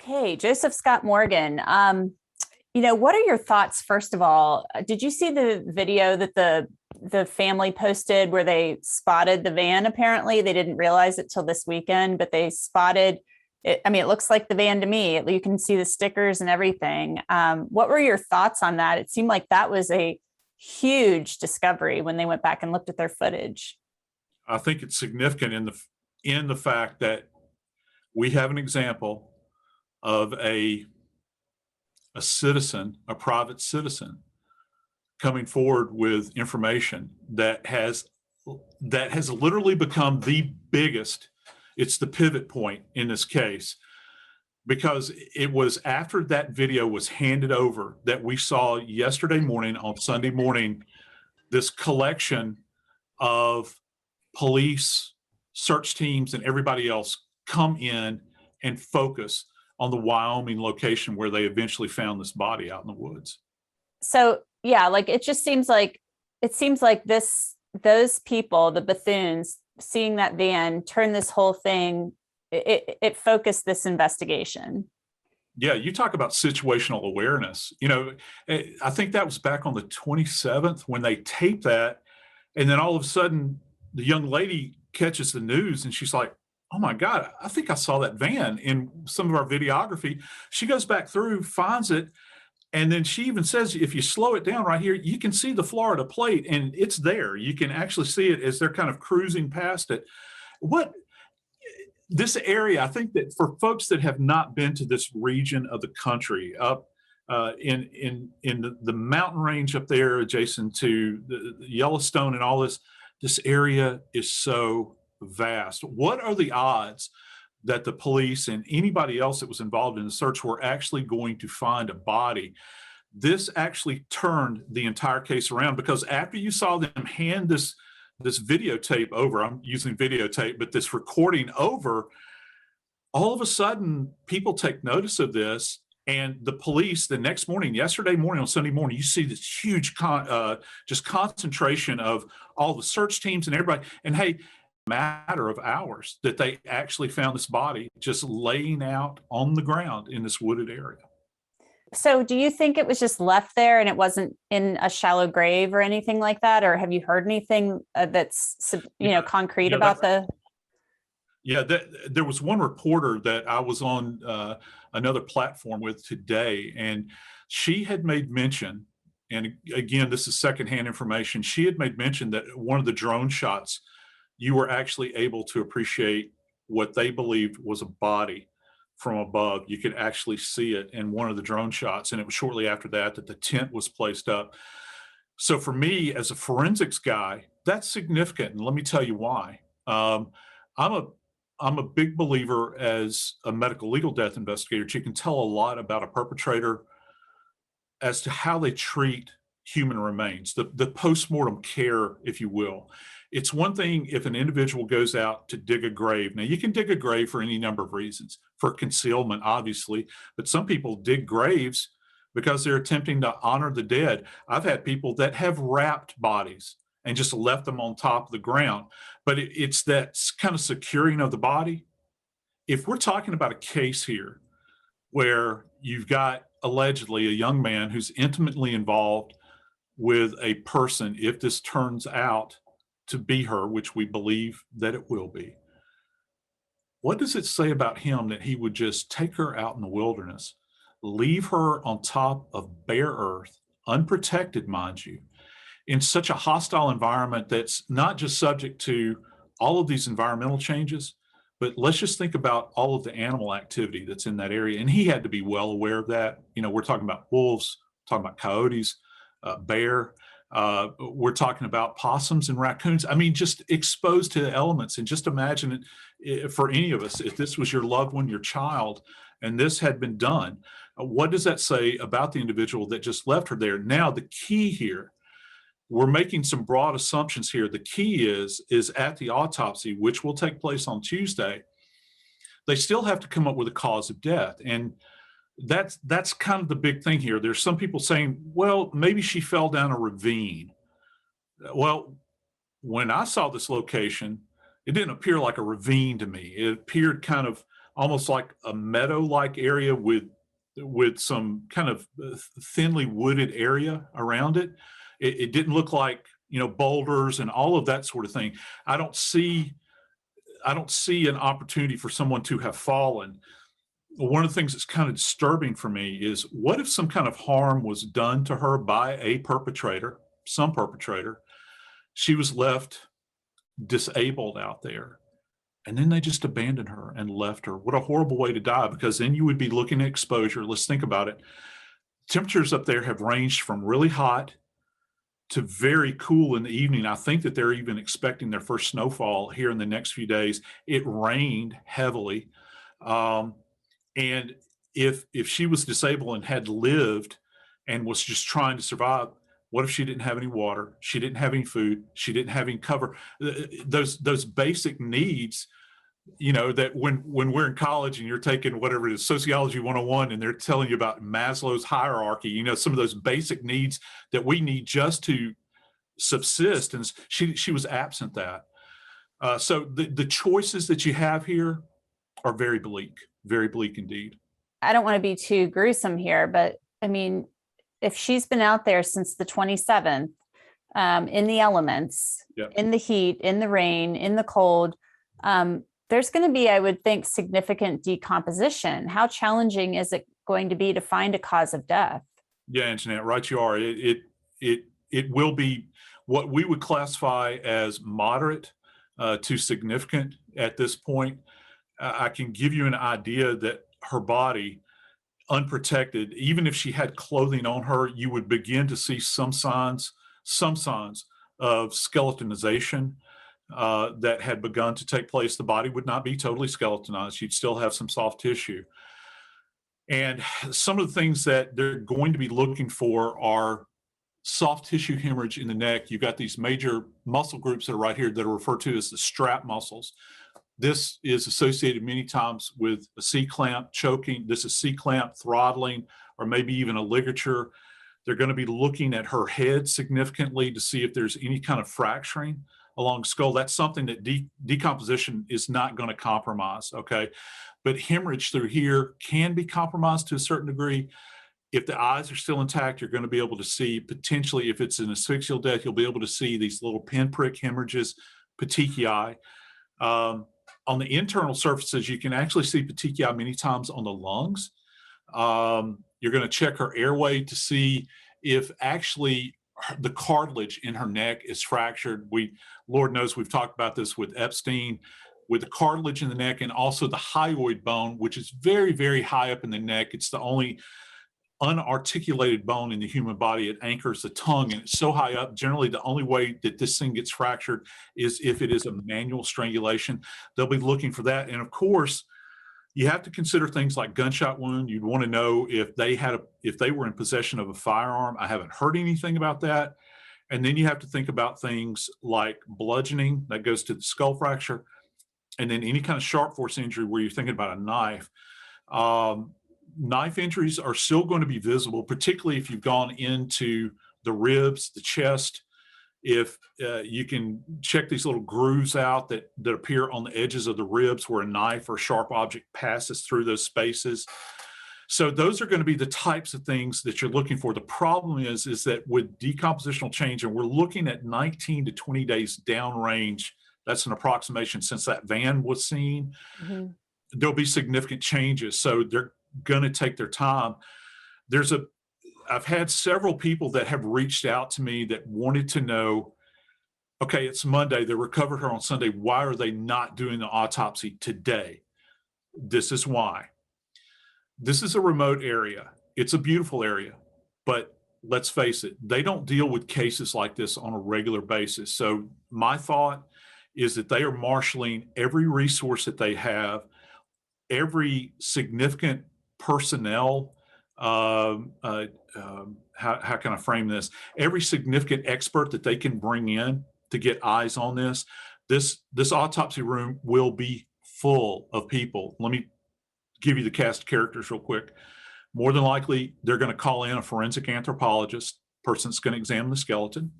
Okay, Joseph Scott Morgan. What are your thoughts, first of all? Did you see the video that the family posted where they spotted the van? Apparently, they didn't realize it till this weekend, but they spotted it. I mean, it looks like the van to me. You can see the stickers and everything. What were your thoughts on that? It seemed like that was a huge discovery when they went back and looked at their footage. I think it's significant in the fact that we have an example of a citizen, a private citizen, coming forward with information that has literally become the biggest. It's the pivot point in this case, because it was after that video was handed over that we saw yesterday morning, on Sunday morning, this collection of police, search teams, and everybody else come in and focus on the Wyoming location where they eventually found this body out in the woods. So yeah, like it seems like those people, the Bethunes, seeing that van, turn this whole thing, it focused this investigation. Yeah, you talk about situational awareness. I think that was back on the 27th when they taped that, and then all of a sudden the young lady catches the news and she's like, oh my God, I think I saw that van in some of our videography. She goes back through, finds it, and then she even says, if you slow it down right here, you can see the Florida plate, and it's there. You can actually see it as they're kind of cruising past it. This area, I think that for folks that have not been to this region of the country, up in the mountain range up there adjacent to the Yellowstone and all this area is so vast. What are the odds that the police and anybody else that was involved in the search were actually going to find a body? This actually turned the entire case around, because after you saw them hand this videotape over, I'm using videotape, but this recording over, all of a sudden people take notice of this, and the police the next morning, yesterday morning, on Sunday morning, you see this huge just concentration of all the search teams and everybody. And hey, matter of hours that they actually found this body just laying out on the ground in this wooded area. So do you think it was just left there and it wasn't in a shallow grave or anything like that? Or have you heard anything that's, concrete about the... Yeah, there was one reporter that I was on another platform with today, and she had made mention, and again, this is secondhand information, she had made mention that one of the drone shots, you were actually able to appreciate what they believed was a body from above. You could actually see it in one of the drone shots, and it was shortly after that the tent was placed up. So for me, as a forensics guy, that's significant, and let me tell you why. I'm a big believer as a medical legal death investigator. You can tell a lot about a perpetrator as to how they treat human remains, the postmortem care, if you will. It's one thing if an individual goes out to dig a grave. Now, you can dig a grave for any number of reasons, for concealment, obviously, but some people dig graves because they're attempting to honor the dead. I've had people that have wrapped bodies and just left them on top of the ground, but it's that kind of securing of the body. If we're talking about a case here where you've got allegedly a young man who's intimately involved with a person, if this turns out to be her, which we believe that it will be, what does it say about him that he would just take her out in the wilderness, leave her on top of bare earth, unprotected, mind you, in such a hostile environment that's not just subject to all of these environmental changes, but let's just think about all of the animal activity that's in that area. And he had to be well aware of that. We're talking about wolves, talking about coyotes, bear, we're talking about possums and raccoons. I mean, just exposed to the elements. And just imagine it for any of us, if this was your loved one, your child, and this had been done, what does that say about the individual that just left her there? Now, the key here, we're making some broad assumptions here. The key is at the autopsy, which will take place on Tuesday, they still have to come up with a cause of death. And that's kind of the big thing here. There's some people saying, well, maybe she fell down a ravine. Well, when I saw this location, it didn't appear like a ravine to me. It appeared kind of almost like a meadow-like area with some kind of thinly wooded area around it. It didn't look like, boulders and all of that sort of thing. I don't see an opportunity for someone to have fallen. One of the things that's kind of disturbing for me is, what if some kind of harm was done to her by a perpetrator, some perpetrator? She was left disabled out there, and then they just abandoned her and left her. What a horrible way to die, because then you would be looking at exposure. Let's think about it. Temperatures up there have ranged from really hot to very cool in the evening. I think that they're even expecting their first snowfall here in the next few days. It rained heavily. And if she was disabled and had lived and was just trying to survive, what if she didn't have any water? She didn't have any food. She didn't have any cover. Those basic needs, that when we're in college and you're taking whatever it is, sociology 101, and they're telling you about Maslow's hierarchy, some of those basic needs that we need just to subsist. And she was absent that. So the choices that you have here are very bleak indeed. I don't want to be too gruesome here, but I mean, if she's been out there since the 27th, in the elements, Yep. in the heat, in the rain, in the cold, there's going to be, I would think, significant decomposition. How challenging is it going to be to find a cause of death? Yeah, Antoinette, right you are. It will be what we would classify as moderate to significant at this point. I can give you an idea that her body, unprotected, even if she had clothing on her, you would begin to see some signs of skeletonization that had begun to take place. The body would not be totally skeletonized. You'd still have some soft tissue. And some of the things that they're going to be looking for are soft tissue hemorrhage in the neck. You've got these major muscle groups that are right here that are referred to as the strap muscles. This is associated many times with a C-clamp choking. This is C-clamp throttling, or maybe even a ligature. They're going to be looking at her head significantly to see if there's any kind of fracturing along skull. That's something that decomposition is not going to compromise, okay? But hemorrhage through here can be compromised to a certain degree. If the eyes are still intact, you're going to be able to see, potentially, if it's an asphyxial death, you'll be able to see these little pinprick hemorrhages, petechiae. On the internal surfaces, you can actually see petechiae many times on the lungs. You're going to check her airway to see if actually the cartilage in her neck is fractured. Lord knows we've talked about this with Epstein, with the cartilage in the neck, and also the hyoid bone, which is very, very high up in the neck. It's the only unarticulated bone in the human body. It anchors the tongue, and it's so high up. Generally, the only way that this thing gets fractured is if it is a manual strangulation. They'll be looking for that. And of course, you have to consider things like gunshot wound. You'd want to know if they were in possession of a firearm. I haven't heard anything about that. And then you have to think about things like bludgeoning, that goes to the skull fracture, and then any kind of sharp force injury where you're thinking about a knife. Knife injuries are still going to be visible, particularly if you've gone into the ribs, the chest. If you can check these little grooves out that appear on the edges of the ribs where a knife or sharp object passes through those spaces. So those are going to be the types of things that you're looking for. The problem is that with decompositional change, and we're looking at 19 to 20 days downrange, that's an approximation since that van was seen, there'll be significant changes. So they're going to take their time. I've had several people that have reached out to me that wanted to know, okay, it's Monday, they recovered her on Sunday. Why are they not doing the autopsy today? This is why. This is a remote area. It's a beautiful area, but let's face it, they don't deal with cases like this on a regular basis. So my thought is that they are marshaling every resource that they have, every significant personnel, how can I frame this? Every significant expert that they can bring in to get eyes on this. This autopsy room will be full of people. Let me give you the cast of characters real quick. More than likely, they're going to call in a forensic anthropologist, person that's going to examine the skeleton.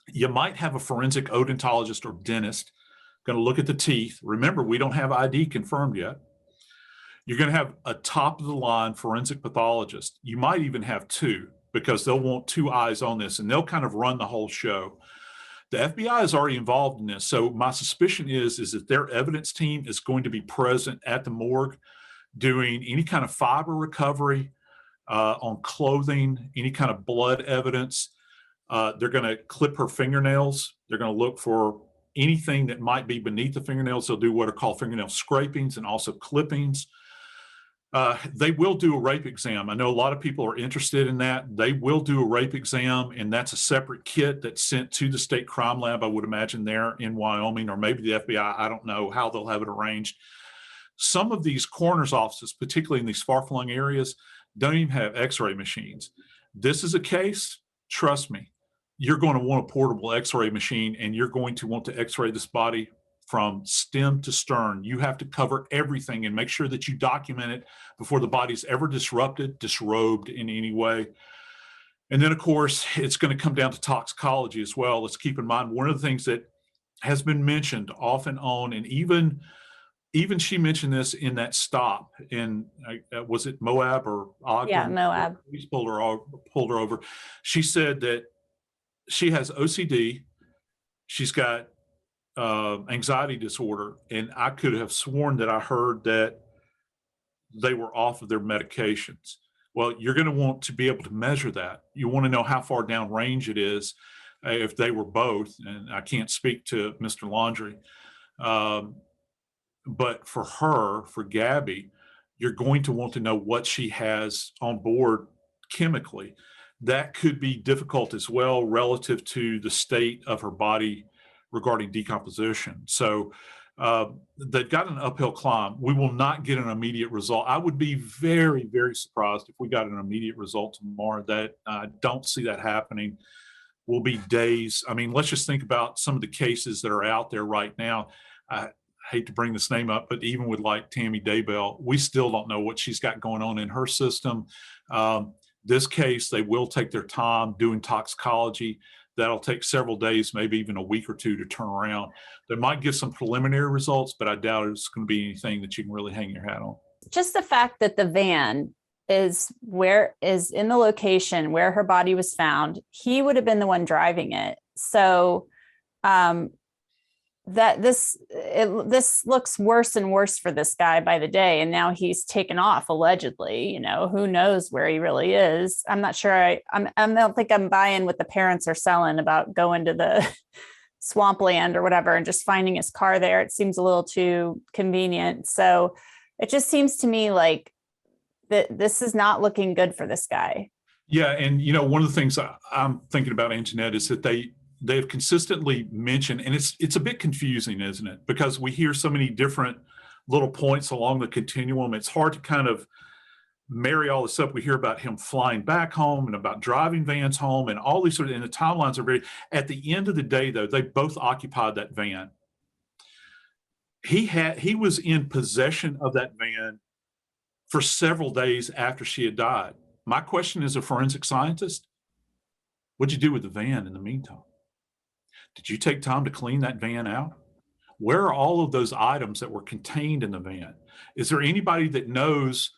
You might have a forensic odontologist or dentist going to look at the teeth. Remember, we don't have ID confirmed yet. You're going to have a top of the line forensic pathologist. You might even have two, because they'll want two eyes on this, and they'll kind of run the whole show. The FBI is already involved in this. So my suspicion is that their evidence team is going to be present at the morgue doing any kind of fiber recovery on clothing, any kind of blood evidence. They're going to clip her fingernails. They're going to look for anything that might be beneath the fingernails. They'll do what are called fingernail scrapings and also clippings. They will do a rape exam. I know a lot of people are interested in that. They will do a rape exam, and that's a separate kit that's sent to the state crime lab, I would imagine, there in Wyoming, or maybe the FBI. I don't know how they'll have it arranged. Some of these coroner's offices, particularly in these far-flung areas, don't even have x-ray machines. This is a case, trust me, you're going to want a portable x-ray machine, and you're going to want to x-ray this body from stem to stern. You have to cover everything and make sure that you document it before the body's ever disrupted, disrobed in any way. And then, of course, it's going to come down to toxicology as well. Let's keep in mind, one of the things that has been mentioned off and on, and even she mentioned this in that stop in, was it Moab or Ogden? Yeah, Moab. Police pulled her over. She said that she has OCD. She's got anxiety disorder, and I could have sworn that I heard that they were off of their medications. Well, you're going to want to be able to measure that. You want to know how far down range it is if they were both, and I can't speak to Mr. Laundrie. But for her, for Gabby, you're going to want to know what she has on board chemically. That could be difficult as well relative to the state of her body regarding decomposition. So they've got an uphill climb. We will not get an immediate result. I would be very, very surprised if we got an immediate result tomorrow. That I don't see that happening. Will be days. I mean, let's just think about some of the cases that are out there right now. I hate to bring this name up, but even with like Tammy Daybell, we still don't know what she's got going on in her system. This case, they will take their time doing toxicology. That'll take several days, maybe even a week or two to turn around. They might get some preliminary results, but I doubt it's going to be anything that you can really hang your hat on. Just the fact that the van is in the location where her body was found, he would have been the one driving it. So that this looks worse and worse for this guy by the day. And now he's taken off, allegedly. Who knows where he really is. I'm not sure. I don't think I'm buying what the parents are selling about going to the swampland or whatever and just finding his car there. It seems a little too convenient. So it just seems to me like that this is not looking good for this guy. Yeah. And, one of the things I'm thinking about, Antoinette, is that they've consistently mentioned, and it's a bit confusing, isn't it? Because we hear so many different little points along the continuum. It's hard to kind of marry all this up. We hear about him flying back home and about driving vans home and all these and the timelines are very, at the end of the day, though, they both occupied that van. He was in possession of that van for several days after she had died. My question as a forensic scientist, what'd you do with the van in the meantime? Did you take time to clean that van out? Where are all of those items that were contained in the van? Is there anybody that knows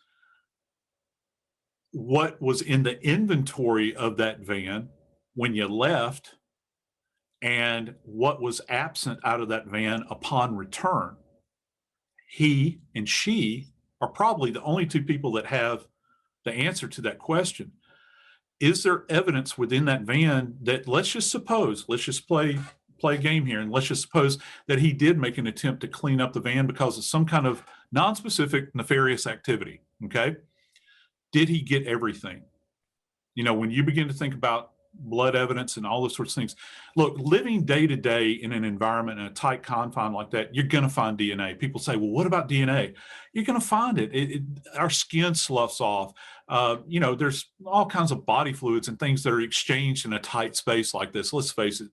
what was in the inventory of that van when you left and what was absent out of that van upon return? He and she are probably the only two people that have the answer to that question. Is there evidence within that van that, let's just play a game here, and let's just suppose that he did make an attempt to clean up the van because of some kind of non-specific nefarious activity, okay? Did he get everything? When you begin to think about blood evidence and all those sorts of things, look, living day to day in an environment in a tight confine like that, you're going to find DNA. People say, well, what about DNA? You're going to find it. Our skin sloughs off. There's all kinds of body fluids and things that are exchanged in a tight space like this. Let's face it.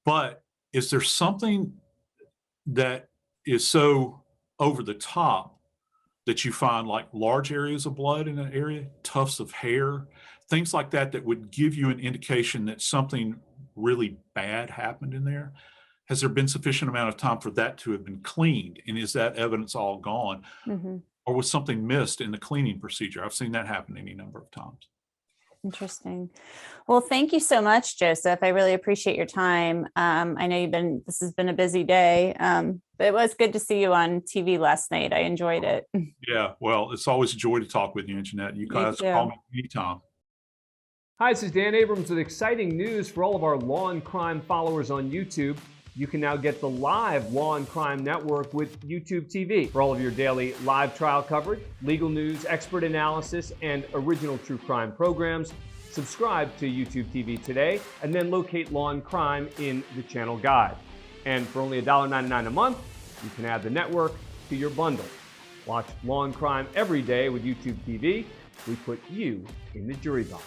But is there something that is so over the top that you find like large areas of blood in an area, tufts of hair, things like that, that would give you an indication that something really bad happened in there? Has there been sufficient amount of time for that to have been cleaned? And is that evidence all gone? Mm-hmm. or was something missed in the cleaning procedure? I've seen that happen any number of times. Interesting. Well, thank you so much, Joseph. I really appreciate your time. I know this has been a busy day, but it was good to see you on TV last night. I enjoyed it. Yeah, well, it's always a joy to talk with you, Anjanette. You guys call me anytime. Hi, this is Dan Abrams with exciting news for all of our Law and Crime followers on YouTube. You can now get the live Law and Crime Network with YouTube TV for all of your daily live trial coverage, legal news, expert analysis, and original true crime programs. Subscribe to YouTube TV today and then locate Law and Crime in the channel guide. And for only $1.99 a month, you can add the network to your bundle. Watch Law and Crime every day with YouTube TV. We put you in the jury box.